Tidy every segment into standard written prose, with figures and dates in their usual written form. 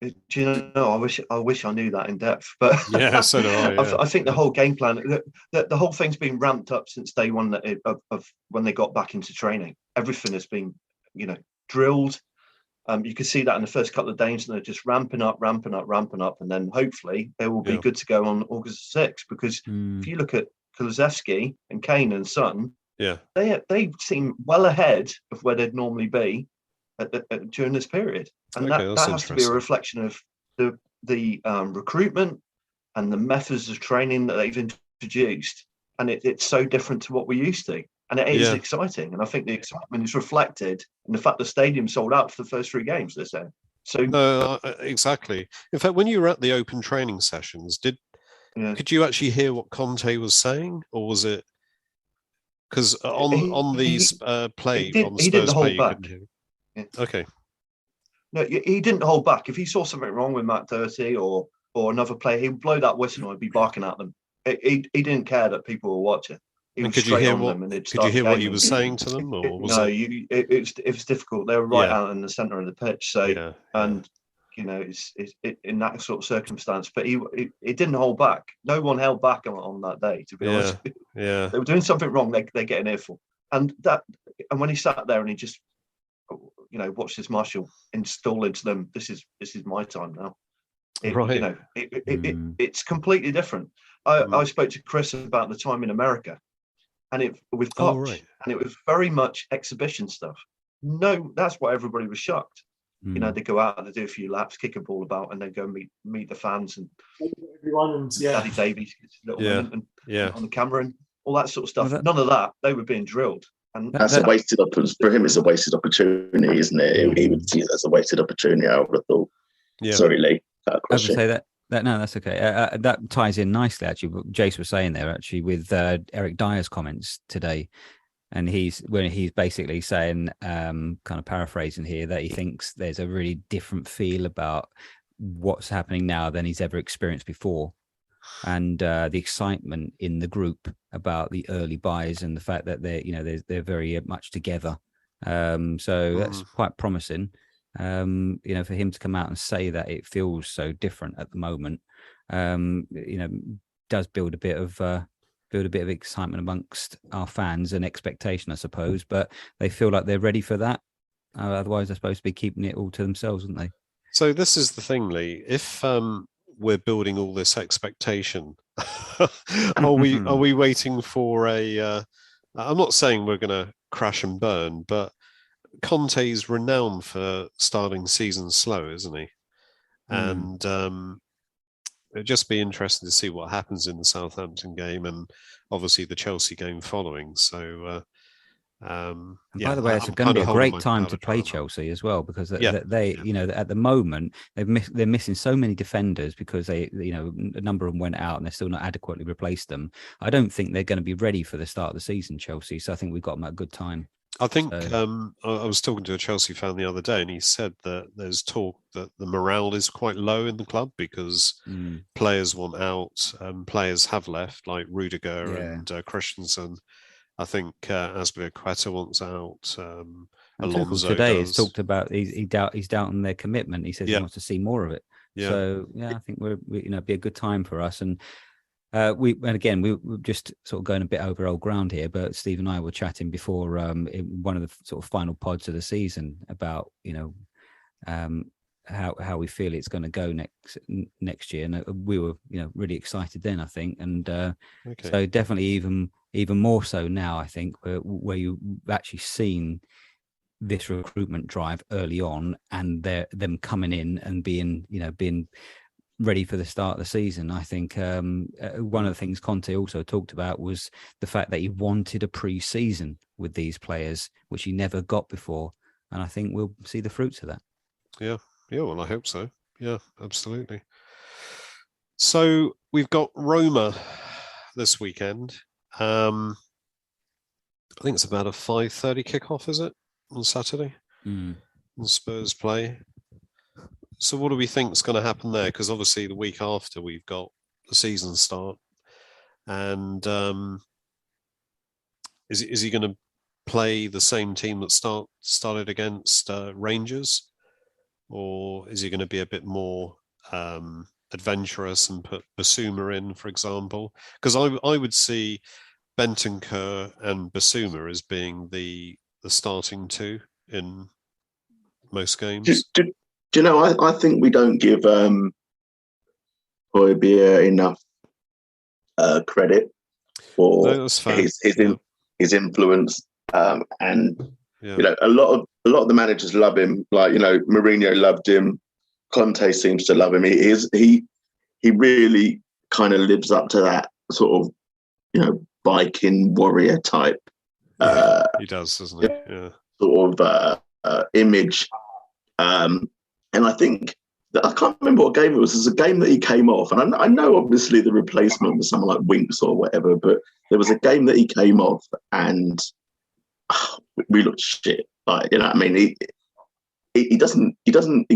Do you know? I wish I knew that in depth, but Yeah, so do I. Yeah, I think the yeah, whole game plan, the whole thing's been ramped up since day one of when they got back into training. Everything has been, drilled. You can see that in the first couple of days, and they're just ramping up, ramping up, ramping up, and then hopefully they will be yeah, good to go on August 6th. Because if Mm. you look at Kulusevski and Kane and Son, yeah. they seem well ahead of where they'd normally be during this period, and Okay, that that's has to be a interesting. reflection of the recruitment and the methods of training that they've introduced, and it's so different to what we're used to, and it is Yeah. exciting, and I think the excitement is reflected in the fact the stadium sold out for the first three games this year. So No, exactly. In fact, when you were at the open training sessions, yeah, could you actually hear what Conte was saying, or was it because on these play on the he didn't Spurs play hold you couldn't back. hear? Yeah. Okay, No, he didn't hold back. If he saw something wrong with Matt Doherty or another player, he'd blow that whistle and he'd be barking at them. He didn't care that people were watching. He and was straight on them, and they'd could you start the hear what game. he was saying to them, or was No, it? it was difficult. They were right Yeah, out in the centre of the pitch. So, yeah, yeah, and it's in that sort of circumstance. But he didn't hold back. No one held back on that day. To be yeah, honest, yeah, they were doing something wrong. They get an earful, and when he sat there and he just watched this Marshall install into them. This is my time now. right. Mm. It's completely different. I spoke to Chris about the time in America, and it with Oh, Poch, right. and it was very much exhibition stuff. No, that's why everybody was shocked. Mm. They go out and they do a few laps, kick a ball about, and then go meet the fans and Everyone, and yeah, Daddy Davies gets a little Yeah, moment and yeah. on the camera and all that sort of Well, stuff. None of that. They were being drilled, and That's a wasted opportunity. For him, it's a wasted opportunity, isn't it? He would see it as a wasted opportunity, I would have thought. Yeah. Sorry, Lee. I was going to say that no, that's okay. That ties in nicely, actually, what Jase was saying there, actually, with Eric Dyer's comments today. And he's basically saying, kind of paraphrasing here, that he thinks there's a really different feel about what's happening now than he's ever experienced before. And the excitement in the group about the early buys and the fact that they're very much together. So that's quite promising. For him to come out and say that it feels so different at the moment, does build a bit of excitement amongst our fans and expectation, I suppose. But they feel like they're ready for that. Otherwise, they're supposed to be keeping it all to themselves, aren't they? So this is the thing, Lee. If we're building all this expectation, are we waiting for a? I'm not saying we're going to crash and burn, but Conte's renowned for starting seasons slow, isn't he? And it'd just be interesting to see what happens in the Southampton game and obviously the Chelsea game following. So, and by the way, it's going to be a great time to play Chelsea as well, because they at the moment they're missing so many defenders because a number of them went out and they're still not adequately replaced them. I don't think they're going to be ready for the start of the season, Chelsea. So I think we've got them at a good time. I think I was talking to a Chelsea fan the other day, and he said that there's talk that the morale is quite low in the club because players want out, players have left, like Rudiger and Christensen. I think Azpilicueta wants out. Alonso today does. has talked about he's doubting their commitment. He says he wants to see more of it. Yeah. So I think it'd be a good time for us. And we're just sort of going a bit over old ground here, but Steve and I were chatting before in one of the sort of final pods of the season about how we feel it's going to go next year, and we were really excited then, I think, and so definitely even more so now, I think, where you've actually seen this recruitment drive early on, and them coming in and being ready for the start of the season. I think one of the things Conte also talked about was the fact that he wanted a pre-season with these players, which he never got before. And I think we'll see the fruits of that. Yeah. Yeah, well, I hope so. Yeah, absolutely. So we've got Roma this weekend. I think it's about a 5:30 kickoff, is it, on Saturday? And Spurs play. So what do we think is going to happen there? Because obviously the week after we've got the season start, and is he going to play the same team that started against Rangers, or is he going to be a bit more adventurous and put Basuma in, for example? Because I would see Bentancur and Basuma as being the starting two in most games. Do you know, I think we don't give Højbjerg enough credit for his influence, and you know, a lot of the managers love him. Like, you know, Mourinho loved him. Conte seems to love him. He really kind of lives up to that sort of, you know, Viking warrior type. He does, doesn't he? Yeah. Sort of image. And I think that, I can't remember what game it was. It was a game that he came off, and I know obviously the replacement was someone like Winks or whatever, but there was a game that he came off, and we looked shit. Like, you know what I mean? He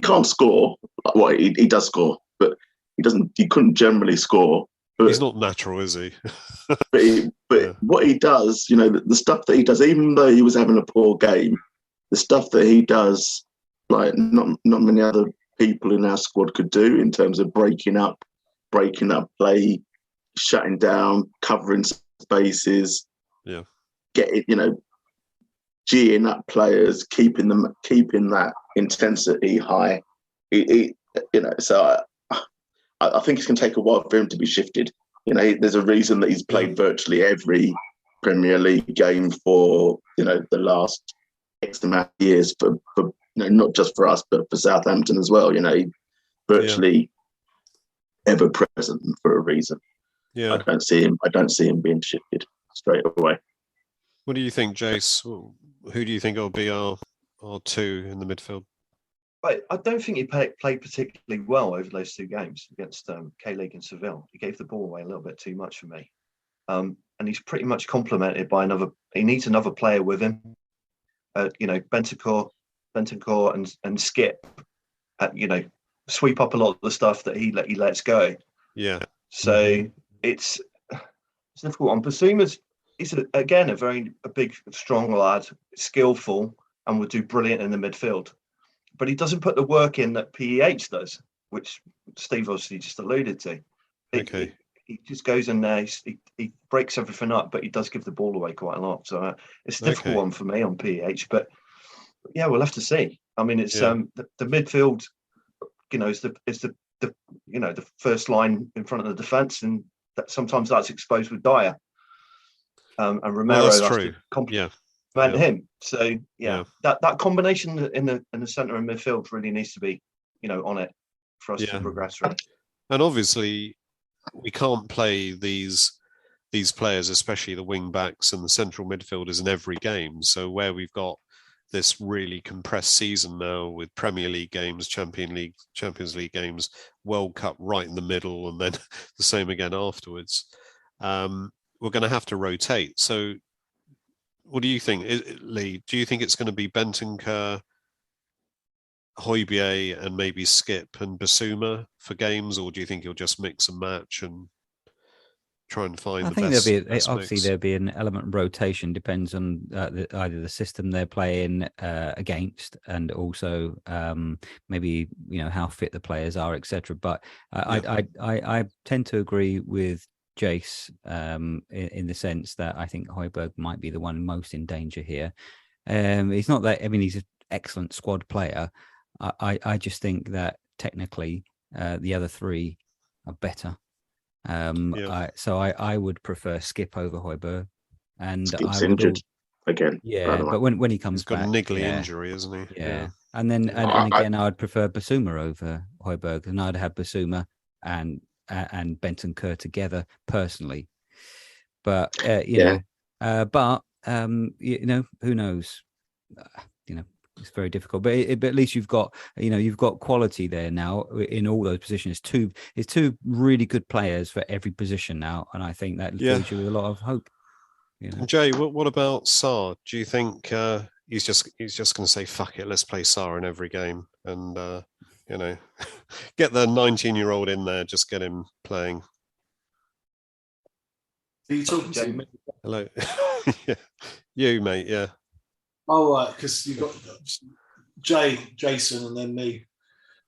can't score. Well, he does score, but he couldn't generally score. But he's not natural, is he? but what he does, you know, the stuff that he does, even though he was having a poor game, the stuff that he does, like not many other people in our squad could do in terms of breaking up play, shutting down, covering spaces, getting, you know, geeing up players, keeping that intensity high. You know, so I think it's going to take a while for him to be shifted. You know, there's a reason that he's played virtually every Premier League game for, you know, the last X amount of years for you know, not just for us, but for Southampton as well. You know, virtually ever present for a reason. Yeah, I don't see him being shifted straight away. What do you think, Jase? Who do you think will be our two in the midfield? I don't think he played particularly well over those two games against K-League and Seville. He gave the ball away a little bit too much for me. And he's pretty much complemented by he needs another player with him. You know, Bentancur and Skip, you know, sweep up a lot of the stuff that he lets go. Yeah. So it's a difficult one. Basuma's, he's again a big, strong lad, skillful, and would do brilliant in the midfield. But he doesn't put the work in that PEH does, which Steve obviously just alluded to. He just goes in there, he breaks everything up, but he does give the ball away quite a lot. So it's a difficult one for me on PEH. But yeah, we'll have to see. I mean, it's the midfield, you know, is the you know, the first line in front of the defence, and sometimes that's exposed with Dyer. And Romero that's true. Him. So that combination in the centre and midfield really needs to be, you know, on it for us to progress through. And obviously, we can't play these players, especially the wing backs and the central midfielders, in every game. So where we've got this really compressed season now with Premier League games, Champions League games, World Cup right in the middle, and then the same again afterwards, we're going to have to rotate. So what do you think, Lee? Do you think it's going to be Bentancur, Højbjerg, and maybe Skip and Basuma for games, or do you think he'll just mix and match and try and find the best? There'll be an element of rotation. Depends on either the system they're playing against, and also maybe, you know, how fit the players are, etc. But I tend to agree with Jase in the sense that I think Højbjerg might be the one most in danger here. He's not that. I mean, he's an excellent squad player. I just think that technically the other three are better. So I would prefer Skip over Højbjerg. And Skip's injured again. Yeah, but when he comes back, he's got a niggly injury, isn't he? Yeah. And then and again, I would prefer Basuma over Højbjerg, and I'd have Basuma and Bentancur together personally. But you know, who knows? You know, it's very difficult. But at least you've got quality there now in all those positions. It's two really good players for every position now, and I think that fills you with a lot of hope. You know? Jay, what about Sarr? Do you think he's just going to say fuck it, let's play Sarr in every game, and you know, get the 19-year-old in there, just get him playing? Are you talking to me? Hello, you mate, yeah. Oh, right, because you've got Jason and then me.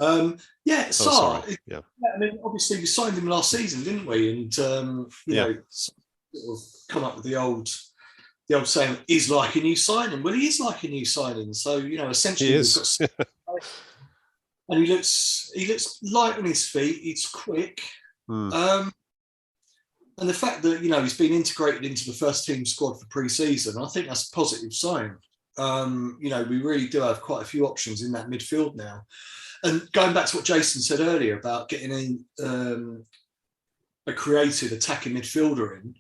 Sarr. Yeah. I mean, obviously we signed him last season, didn't we? And you know, sort of come up with the old saying, "He's like a new signing." Well, he is like a new signing. So you know, essentially, He is. And he looks light on his feet. He's quick. And the fact that, you know, he's been integrated into the first team squad for pre-season, I think that's a positive sign. You know, we really do have quite a few options in that midfield now. And going back to what Jason said earlier about getting a creative attacking midfielder in,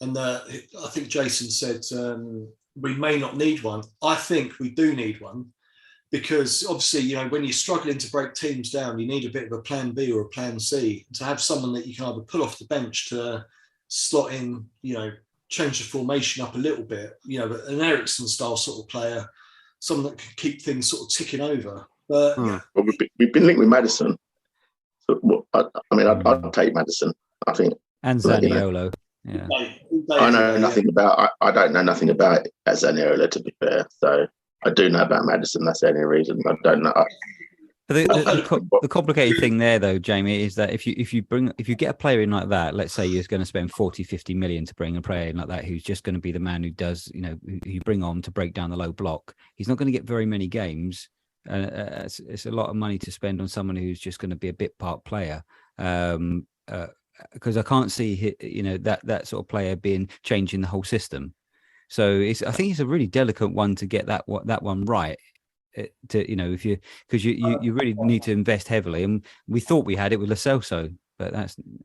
and I think Jason said we may not need one. I think we do need one, because obviously, you know, when you're struggling to break teams down, you need a bit of a plan B or a plan C. To have someone that you can either pull off the bench to slot in, you know, change the formation up a little bit, you know, an Ericsson style sort of player, someone that can keep things sort of ticking over. But well, we've been linked with Madison. So, I'd take Madison, I think. And Zaniolo. Yeah. I know nothing about. I don't know nothing about Zaniolo, to be fair. So I do know about Madison. That's the only reason. I don't know. But the complicated thing there, though, Jamie, is that if you get a player in like that, let's say you're going to spend 40-50 million to bring a player in like that, who's just going to be the man who does, you know, who you bring on to break down the low block. He's not going to get very many games. It's a lot of money to spend on someone who's just going to be a bit part player. Because I can't see, you know, that sort of player changing the whole system. So I think it's a really delicate one to get that one right. You know, because you really need to invest heavily, and we thought we had it with Lo Celso, but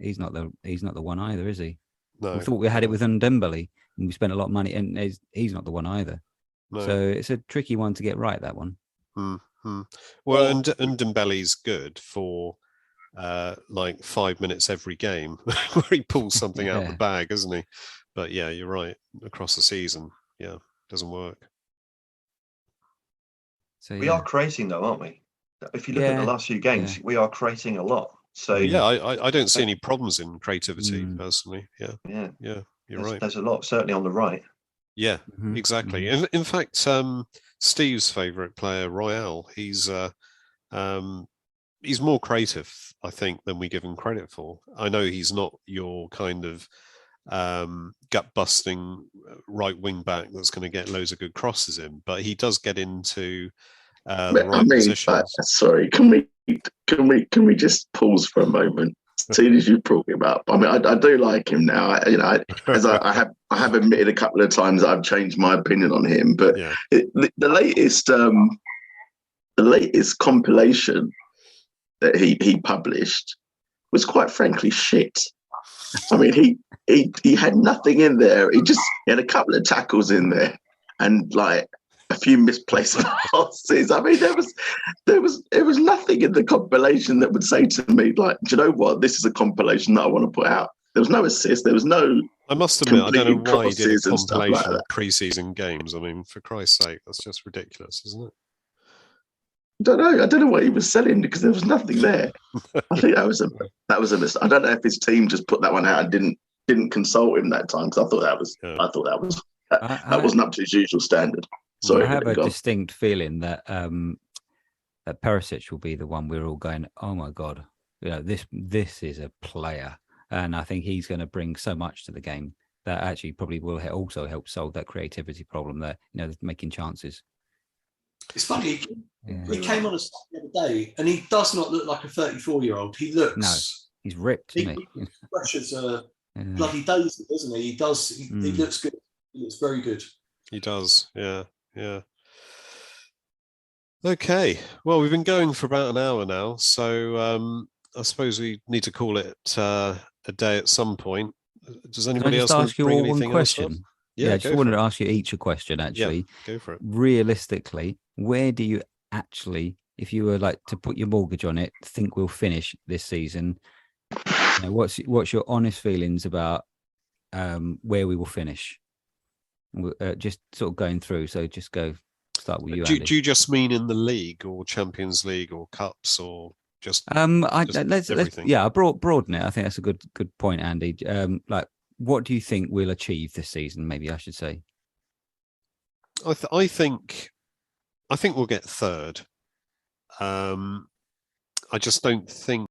he's not the one either, is he? No. We thought we had it with Ndembele, and we spent a lot of money, and he's not the one either. No. So it's a tricky one to get right, that one. Mm-hmm. Well, and Dembele's good for like 5 minutes every game where he pulls something out of the bag, isn't he? But yeah, you're right. Across the season, doesn't work. So, we are creating, though, aren't we? If you look at the last few games, we are creating a lot. So I don't see any problems in creativity personally. Yeah, you're right. There's a lot, certainly on the right. Yeah, exactly. Mm-hmm. In fact, Steve's favourite player, Royale, he's more creative, I think, than we give him credit for. I know he's not your kind of gut-busting right wing back that's going to get loads of good crosses in, but he does get into the right positions. Sorry, can we just pause for a moment? Seeing as you're talking about, I mean, I do like him now. I have admitted a couple of times that I've changed my opinion on him, but the latest compilation that he published was quite frankly shit. I mean, he had nothing in there. He had a couple of tackles in there, and like a few misplaced passes. I mean, there was nothing in the compilation that would say to me, like, do you know what? This is a compilation that I want to put out. There was no assist. There was no. I must admit, I don't know why he did a compilation of pre-season games. I mean, for Christ's sake, that's just ridiculous, isn't it? I don't know what he was selling, because there was nothing there. I think that was a mistake. I don't know if his team just put that one out and didn't consult him that time, because that wasn't up to his usual standard. Sorry, I have a distinct feeling that that Perisic will be the one we're all going, oh my God, you know, this is a player, and I think he's going to bring so much to the game that actually probably will also help solve that creativity problem, that, you know, making chances. It's funny. He came on a stat the other day, and he does not look like a 34-year-old. He looks. No, he's ripped, isn't he? His pressures are bloody daisy, doesn't he? He does. He looks good. He looks very good. He does. Yeah. Okay. Well, we've been going for about an hour now, so I suppose we need to call it a day at some point. Does anybody else want to bring anything else up? Yeah, I just wanted to ask you each a question, actually. Yeah, go for it. Realistically, where do you actually, if you were like to put your mortgage on it, think we'll finish this season? You know, what's your honest feelings about where we will finish? Just sort of going through. So just start with you, Andy. Do you just mean in the league or Champions League or cups or just? I broaden it. I think that's a good point, Andy. What do you think we'll achieve this season? Maybe I should say. I think we'll get third. I just don't think